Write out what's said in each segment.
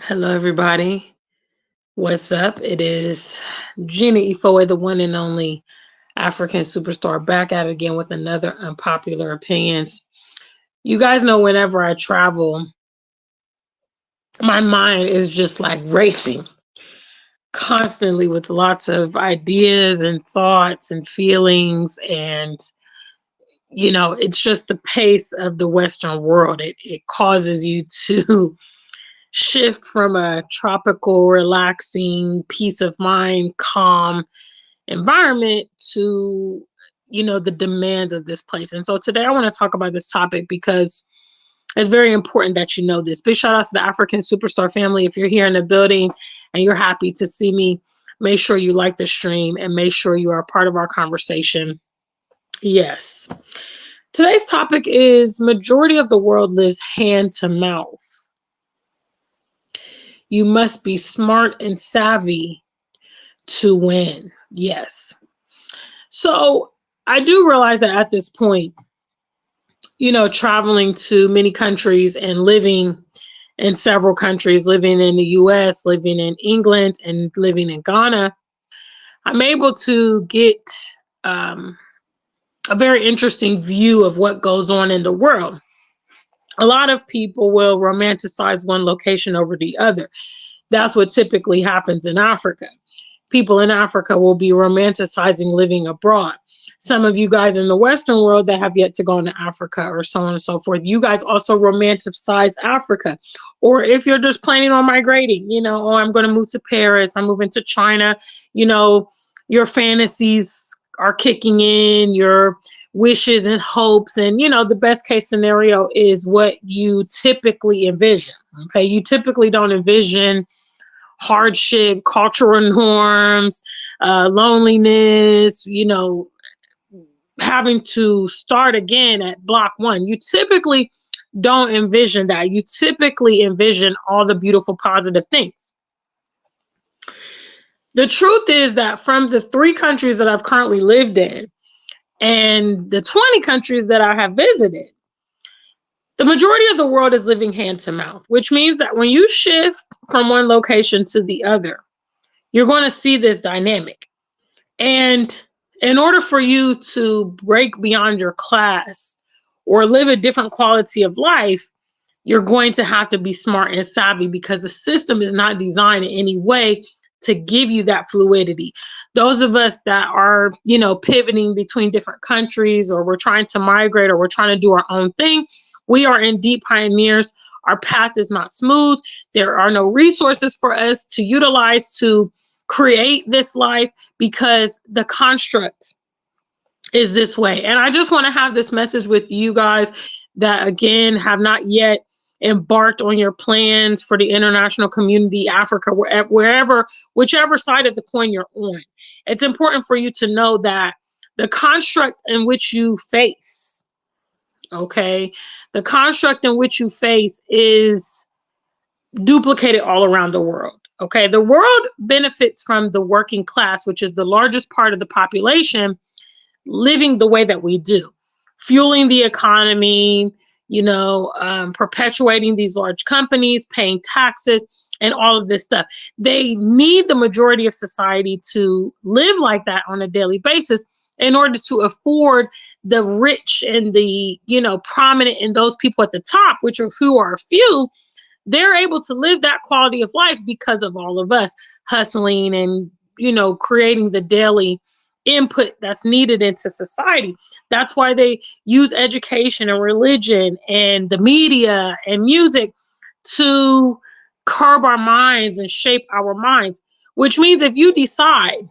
Hello, everybody. What's up? It is Gina Ifoe, the one and only African superstar, back at it again with another Unpopular Opinions. You guys know whenever I travel, my mind is just like racing constantly with lots of ideas and thoughts and feelings. And, it's just the pace of the Western world. It causes you to shift from a tropical, relaxing, peace of mind, calm environment to, the demands of this place. And so today I want to talk about this topic because it's very important that you know this. Big shout out to the African Superstar family. If you're here in the building and you're happy to see me, make sure you like the stream and make sure you are a part of our conversation. Yes. Today's topic is majority of the world lives hand to mouth. You must be smart and savvy to win. Yes. So I do realize that at this point, traveling to many countries and living in several countries, living in the US, living in England, and living in Ghana, I'm able to get a very interesting view of what goes on in the world. A lot of people will romanticize one location over the other. That's what typically happens in Africa. People in Africa will be romanticizing living abroad. Some of you guys in the Western world that have yet to go into Africa or so on and so forth, you guys also romanticize Africa. Or if you're just planning on migrating, I'm going to move to Paris, I'm moving to China, your fantasies are kicking in, your wishes and hopes. And, the best case scenario is what you typically envision. Okay. You typically don't envision hardship, cultural norms, loneliness, having to start again at block one. You typically don't envision that. You typically envision all the beautiful, positive things. The truth is that from the 3 countries that I've currently lived in and the 20 countries that I have visited, the majority of the world is living hand to mouth, which means that when you shift from one location to the other, you're going to see this dynamic. And in order for you to break beyond your class or live a different quality of life, you're going to have to be smart and savvy because the system is not designed in any way to give you that fluidity. Those of us that are, pivoting between different countries, or we're trying to migrate, or we're trying to do our own thing, we are indeed pioneers. Our path is not smooth. There are no resources for us to utilize to create this life because the construct is this way. And I just want to have this message with you guys that, again, have not yet embarked on your plans for the international community, Africa, wherever, whichever side of the coin you're on. It's important for you to know that the construct in which you face, okay, the construct in which you face is duplicated all around the world. Okay, the world benefits from the working class, which is the largest part of the population, living the way that we do, fueling the economy, perpetuating these large companies, paying taxes, and all of this stuff. They need the majority of society to live like that on a daily basis in order to afford the rich and the, prominent and those people at the top, who are a few. They're able to live that quality of life because of all of us hustling and, creating the daily input that's needed into society. That's why they use education and religion and the media and music to curb our minds and shape our minds, which means if you decide,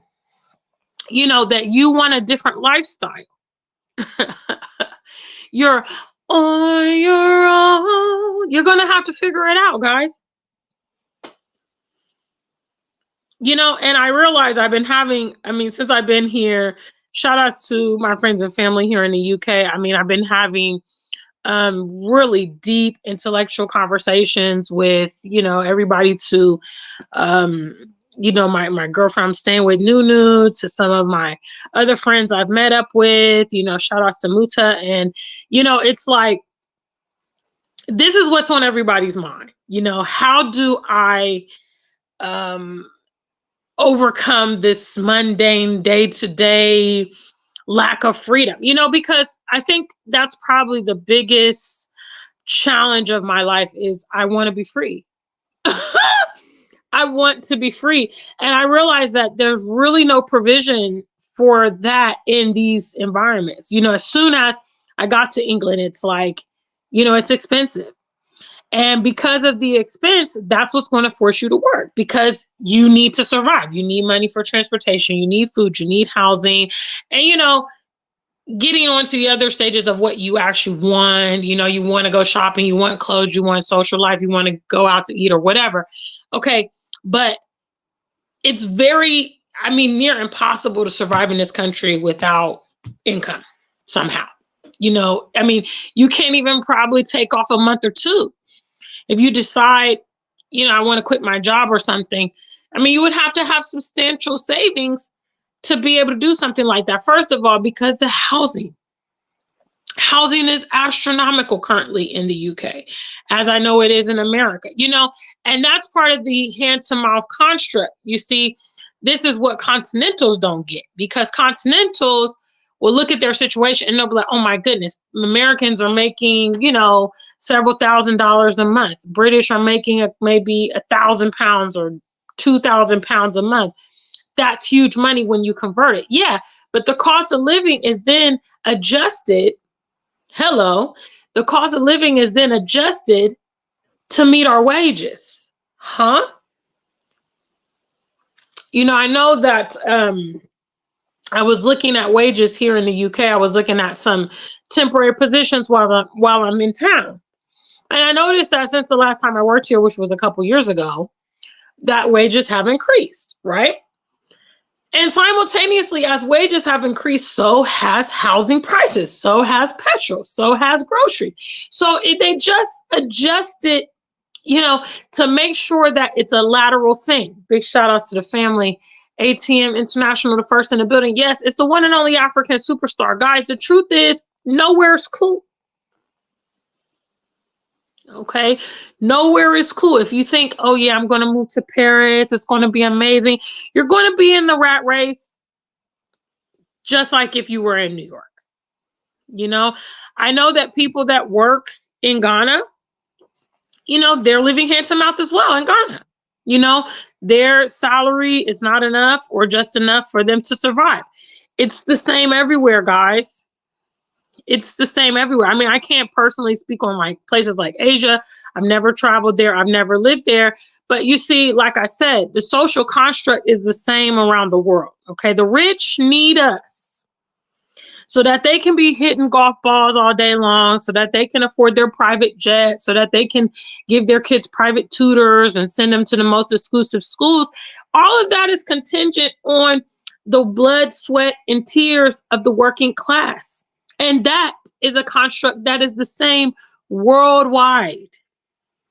that you want a different lifestyle, you're on your own. You're going to have to figure it out, guys. And I realize since I've been here, shout outs to my friends and family here in the UK. I've been having really deep intellectual conversations with, everybody to, my girlfriend I'm staying with, Nunu, to some of my other friends I've met up with, shout outs to Muta. And, it's like, this is what's on everybody's mind. How do I um, overcome this mundane day to day lack of freedom? Because I think that's probably the biggest challenge of my life is I want to be free. I want to be free. And I realize that there's really no provision for that in these environments. As soon as I got to England, it's like, it's expensive. And because of the expense, that's what's going to force you to work because you need to survive. You need money for transportation, you need food, you need housing. And, getting on to the other stages of what you actually want, you want to go shopping, you want clothes, you want social life, you want to go out to eat or whatever. Okay. But it's near impossible to survive in this country without income somehow. You can't even probably take off a month or two. If you decide, I want to quit my job or something, you would have to have substantial savings to be able to do something like that. First of all, because the housing is astronomical currently in the UK, as I know it is in America, and that's part of the hand to mouth construct. You see, this is what continentals don't get because continentals will look at their situation and they'll be like, oh my goodness, Americans are making, several $1,000s a month. British are making maybe £1,000 or £2,000 a month. That's huge money when you convert it. Yeah, but the cost of living is then adjusted. The cost of living is then adjusted to meet our wages. Huh? I know that I was looking at wages here in the UK. I was looking at some temporary positions while I'm in town. And I noticed that since the last time I worked here, which was a couple years ago, that wages have increased, right? And simultaneously, as wages have increased, so has housing prices, so has petrol, so has groceries. So they just adjusted, to make sure that it's a lateral thing. Big shout outs to the family. ATM International, the first in the building. Yes, it's the one and only African superstar. Guys, the truth is, nowhere's cool. Okay. Nowhere is cool. If you think, oh yeah, I'm going to move to Paris, it's going to be amazing, you're going to be in the rat race, just like if you were in New York. I know that people that work in Ghana, they're living hand to mouth as well in Ghana. Their salary is not enough or just enough for them to survive. It's the same everywhere, guys. It's the same everywhere. I can't personally speak on like places like Asia. I've never traveled there. I've never lived there. But you see, like I said, the social construct is the same around the world. Okay. The rich need us so that they can be hitting golf balls all day long, so that they can afford their private jet, so that they can give their kids private tutors and send them to the most exclusive schools. All of that is contingent on the blood, sweat, and tears of the working class. And that is a construct that is the same worldwide.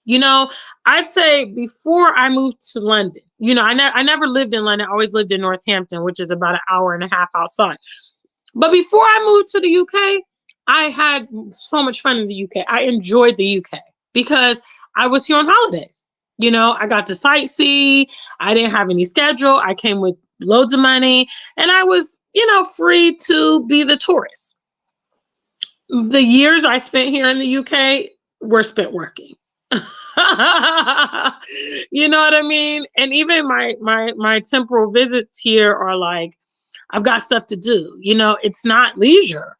I'd say before I moved to London, I never lived in London. I always lived in Northampton, which is about an hour and a half outside. But before I moved to the UK, I had so much fun in the UK. I enjoyed the UK because I was here on holidays. I got to sightsee. I didn't have any schedule. I came with loads of money and I was, free to be the tourist. The years I spent here in the UK were spent working. You know what I mean? And even my temporal visits here are like, I've got stuff to do. It's not leisure.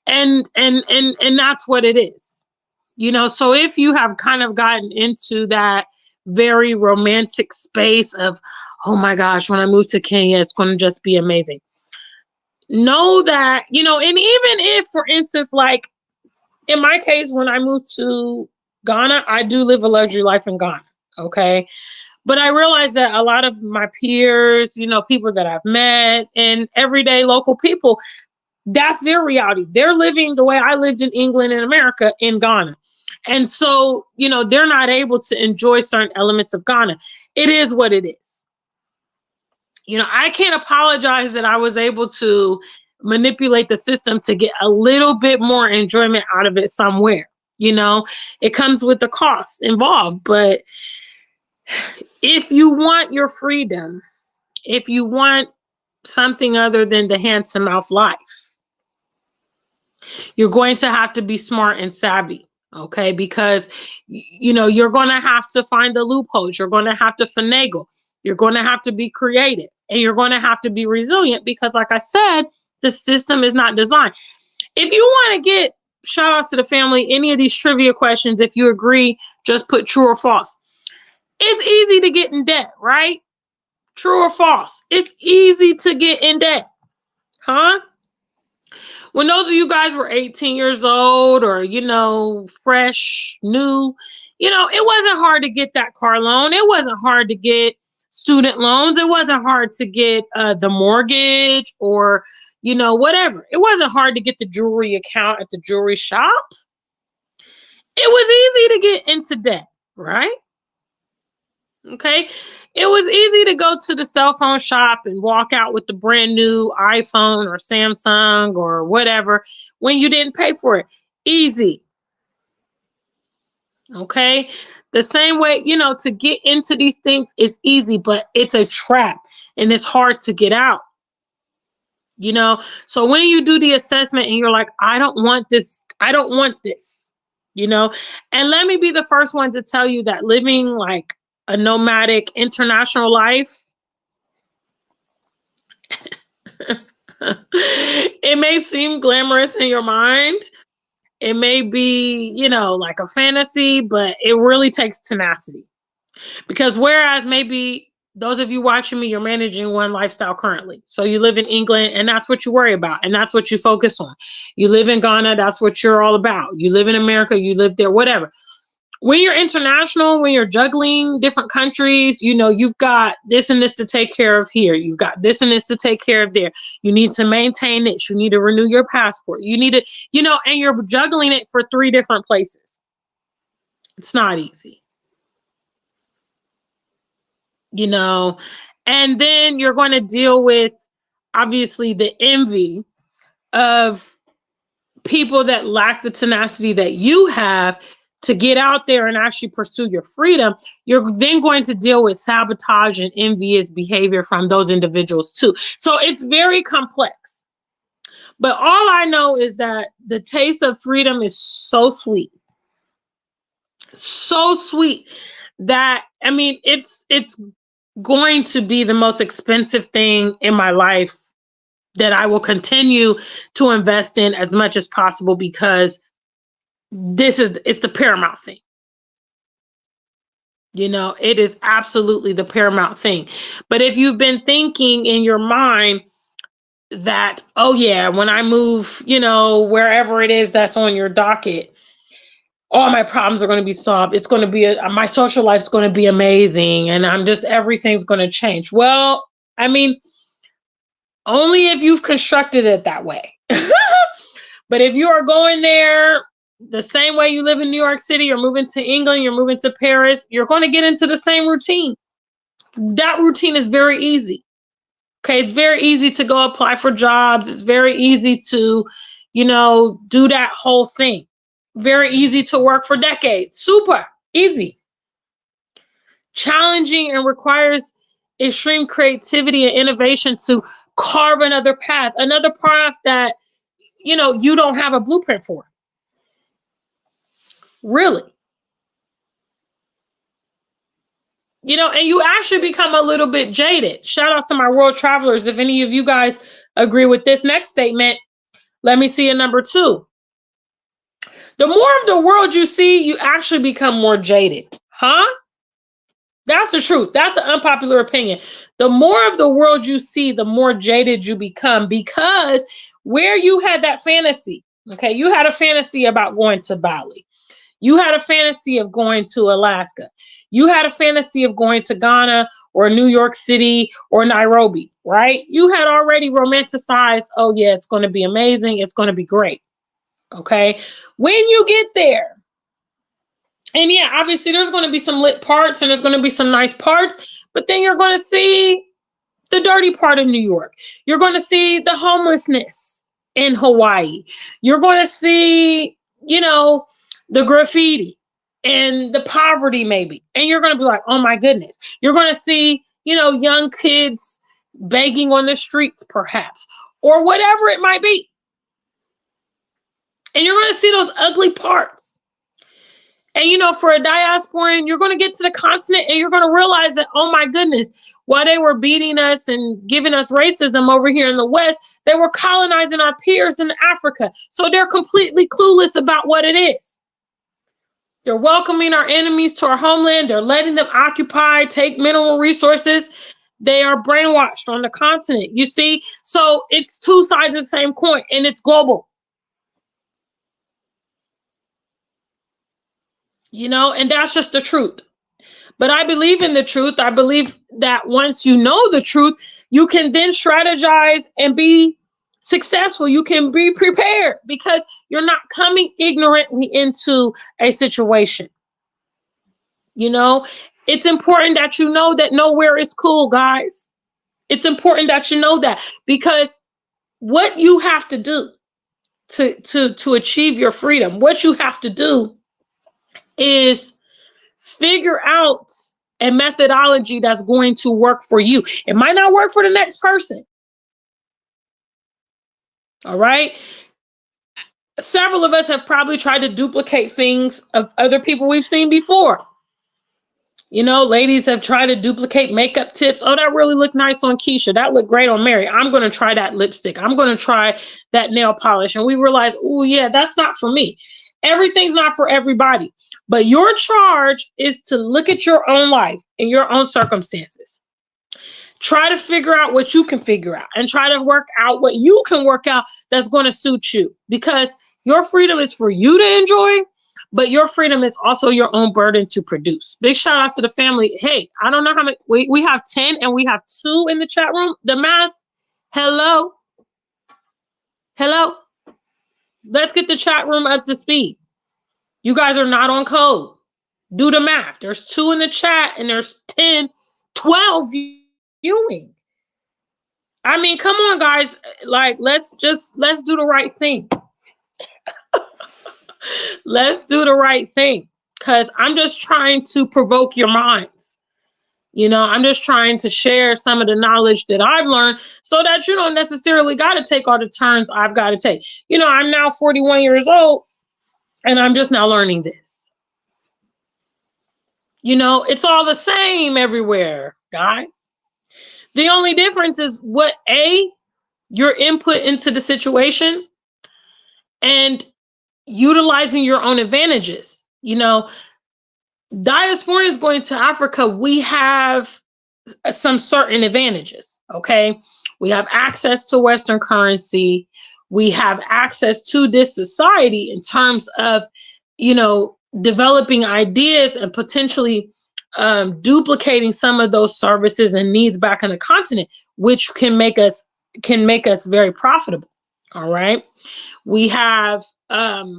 And that's what it is. So if you have kind of gotten into that very romantic space of, oh my gosh, when I move to Kenya, it's going to just be amazing. Know that, and even if, for instance, like in my case, when I moved to Ghana, I do live a luxury life in Ghana. Okay. But I realized that a lot of my peers, people that I've met and everyday local people, that's their reality. They're living the way I lived in England and America in Ghana. And so, they're not able to enjoy certain elements of Ghana. It is what it is. I can't apologize that I was able to manipulate the system to get a little bit more enjoyment out of it somewhere. It comes with the costs involved. But if you want your freedom, if you want something other than the hand to mouth life, you're going to have to be smart and savvy. Okay, because you're going to have to find the loopholes. You're going to have to finagle. You're going to have to be creative, and you're going to have to be resilient because, like I said, the system is not designed. If you want to get shout outs to the family, any of these trivia questions, if you agree, just put true or false. It's easy to get in debt, right? True or false? It's easy to get in debt, huh? When those of you guys were 18 years old or, fresh, new, it wasn't hard to get that car loan. It wasn't hard to get student loans. It wasn't hard to get the mortgage or, whatever. It wasn't hard to get the jewelry account at the jewelry shop. It was easy to get into debt, right? Okay. It was easy to go to the cell phone shop and walk out with the brand new iPhone or Samsung or whatever when you didn't pay for it. Easy. Okay. The same way, to get into these things is easy, but it's a trap and it's hard to get out. So when you do the assessment and you're like, I don't want this, and let me be the first one to tell you that living like a nomadic international life, it may seem glamorous in your mind. It may be, like a fantasy, but it really takes tenacity. Because whereas maybe those of you watching me, you're managing one lifestyle currently. So you live in England and that's what you worry about. And that's what you focus on. You live in Ghana, that's what you're all about. You live in America, you live there, whatever. When you're international, when you're juggling different countries, you've got this and this to take care of here. You've got this and this to take care of there. You need to maintain it. You need to renew your passport. You need to, and you're juggling it for 3 different places. It's not easy. And then you're going to deal with obviously the envy of people that lack the tenacity that you have to get out there and actually pursue your freedom. You're then going to deal with sabotage and envious behavior from those individuals too. So it's very complex. But all I know is that the taste of freedom is so sweet. So sweet that, it's going to be the most expensive thing in my life that I will continue to invest in as much as possible because it's the paramount thing. It is absolutely the paramount thing. But if you've been thinking in your mind that, oh yeah, when I move, wherever it is that's on your docket, all my problems are going to be solved. It's going to be my social life's going to be amazing. And everything's going to change. Well, only if you've constructed it that way. But if you are going there the same way you live in New York City, you're moving to England, you're moving to Paris, you're going to get into the same routine. That routine is very easy. Okay. It's very easy to go apply for jobs. It's very easy to, do that whole thing. Very easy to work for decades. Super easy. Challenging and requires extreme creativity and innovation to carve another path that, you don't have a blueprint for. Really. And you actually become a little bit jaded. Shout out to my world travelers. If any of you guys agree with this next statement, let me see a number 2. The more of the world you see, you actually become more jaded. Huh? That's the truth. That's an unpopular opinion. The more of the world you see, the more jaded you become because where you had that fantasy, okay, you had a fantasy about going to Bali. You had a fantasy of going to Alaska. You had a fantasy of going to Ghana or New York City or Nairobi, right? You had already romanticized, oh yeah, it's going to be amazing. It's going to be great. Okay. When you get there, and yeah, obviously there's going to be some lit parts and there's going to be some nice parts, but then you're going to see the dirty part of New York. You're going to see the homelessness in Hawaii. You're going to see, the graffiti and the poverty maybe. And you're going to be like, oh my goodness. You're going to see, young kids begging on the streets perhaps, or whatever it might be. And you're going to see those ugly parts. And for a diasporan, you're going to get to the continent and you're going to realize that, oh my goodness, while they were beating us and giving us racism over here in the West, they were colonizing our peers in Africa. So they're completely clueless about what it is. They're welcoming our enemies to our homeland. They're letting them occupy, take mineral resources. They are brainwashed on the continent, you see? So it's two sides of the same coin, and it's global. And that's just the truth. But I believe in the truth. I believe that once you know the truth, you can then strategize and be successful. You can be prepared because you're not coming ignorantly into a situation. It's important that you know that nowhere is cool, guys. It's important that you know that, because what you have to do to achieve your freedom, what you have to do is figure out a methodology that's going to work for you. It might not work for the next person. All right. Several of us have probably tried to duplicate things of other people we've seen before. Ladies have tried to duplicate makeup tips. Oh, that really looked nice on Keisha. That looked great on Mary. I'm going to try that lipstick. I'm going to try that nail polish. And we realize, oh yeah, that's not for me. Everything's not for everybody. But your charge is to look at your own life and your own circumstances. Try to figure out what you can figure out and try to work out what you can work out that's going to suit you, because your freedom is for you to enjoy, but your freedom is also your own burden to produce. Big shout out to the family. Hey, I don't know how many, we have 10 and we have 2 in the chat room. The math. Hello. Let's get the chat room up to speed. You guys are not on code. Do the math. There's 2 in the chat and there's 10, 12 viewing. I mean, come on, guys. Like, let's do the right thing. Let's do the right thing, because I'm just trying to provoke your minds. I'm just trying to share some of the knowledge that I've learned so that you don't necessarily got to take all the turns I've got to take. I'm now 41 years old and I'm just now learning this. It's all the same everywhere, guys. The only difference is your input into the situation and utilizing your own advantages. Diasporans going to Africa, we have some certain advantages. Okay. We have access to Western currency. We have access to this society in terms of, developing ideas and potentially duplicating some of those services and needs back on the continent, which can make us very profitable. All right. We have, those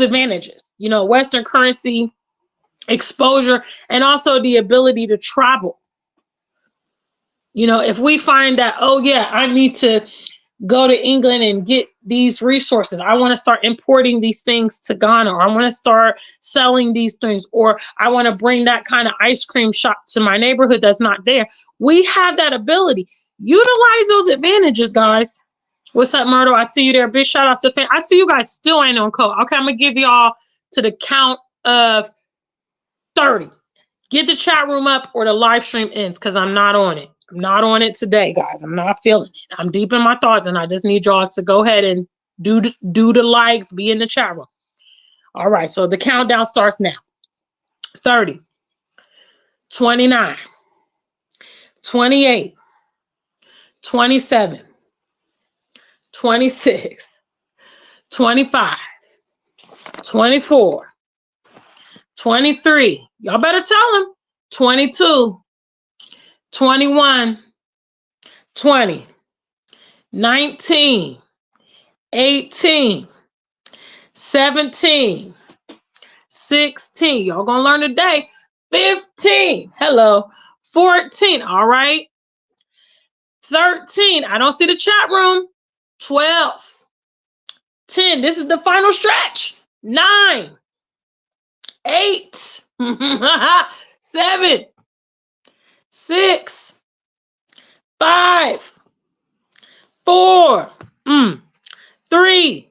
advantages, Western currency, exposure, and also the ability to travel. If we find that, oh yeah, I need to go to England and get these resources. I want to start importing these things to Ghana, or I want to start selling these things, or I want to bring that kind of ice cream shop to my neighborhood that's not there. We have that ability. Utilize those advantages, guys. What's up, Myrtle? I see you there. Big shout out to fan. I see you guys still ain't on code. Okay, I'm going to give y'all to the count of 30. Get the chat room up or the live stream ends, because I'm not on it. I'm not on it today, guys. I'm not feeling it. I'm deep in my thoughts, and I just need y'all to go ahead and do the likes, be in the chat room. All right, so the countdown starts now. 30, 29, 28, 27, 26, 25, 24, 23. Y'all better tell them. 22, 21, 20, 19, 18, 17, 16. Y'all gonna learn today. 15. Hello. 14. All right. 13. I don't see the chat room. 12. 10. This is the final stretch. 9, 8, 7, 6, 5, 4, 3,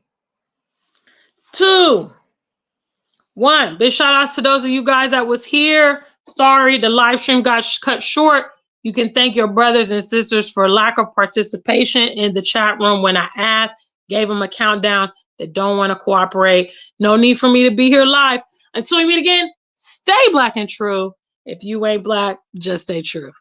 2, 1. Big shout outs to those of you guys that was here. Sorry, the live stream got cut short. You can thank your brothers and sisters for lack of participation in the chat room when I asked, gave them a countdown. They don't want to cooperate. No need for me to be here live. Until we meet again, stay black and true. If you ain't black, just stay true.